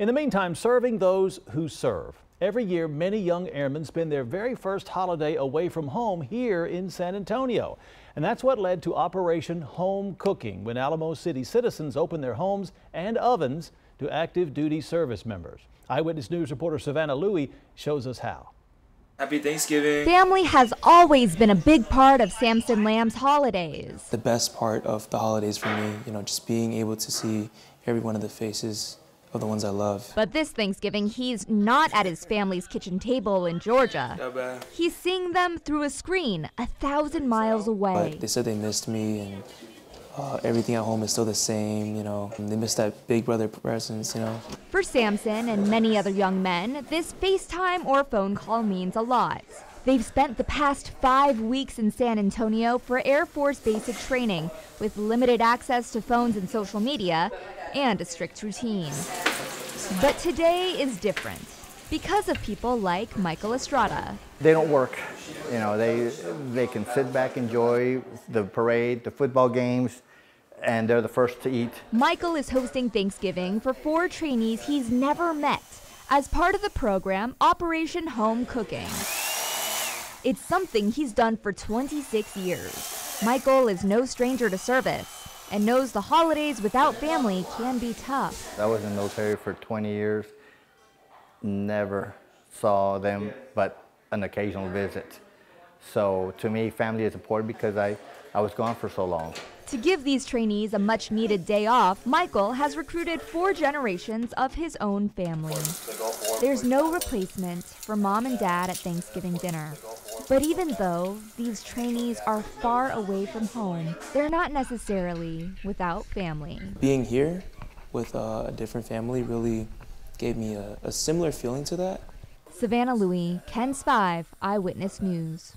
In the meantime, serving those who serve. Every year, many young airmen spend their very first holiday away from home here in San Antonio. And that's what led to Operation Home Cooking, when Alamo City citizens opened their homes and ovens to active duty service members. Eyewitness News reporter Savannah Louie shows us how. Happy Thanksgiving. Family has always been a big part of Samson Lamb's holidays. The best part of the holidays for me, just being able to see every one of the faces of the ones I love. But this Thanksgiving, he's not at his family's kitchen table in Georgia. He's seeing them through a screen 1,000 miles away. But they said they missed me, and everything at home is still the same, and they missed that big brother presence, For Samson and many other young men, this FaceTime or phone call means a lot. They've spent the past 5 weeks in San Antonio for Air Force basic training, with limited access to phones and social media, and a strict routine. But today is different because of people like Michael Estrada. They don't work. They can sit back, enjoy the parade, the football games, and they're the first to eat. Michael is hosting Thanksgiving for 4 trainees he's never met as part of the program Operation Home Cooking. It's something he's done for 26 years. Michael is no stranger to service and knows the holidays without family can be tough. I was in the military for 20 years, never saw them but an occasional visit. So to me, family is important because I was gone for so long. To give these trainees a much-needed day off, Michael has recruited 4 generations of his own family. There's no replacement for mom and dad at Thanksgiving dinner. But even though these trainees are far away from home, they're not necessarily without family. Being here with a different family really gave me a similar feeling to that. Savannah Louie, KENS 5 Eyewitness News.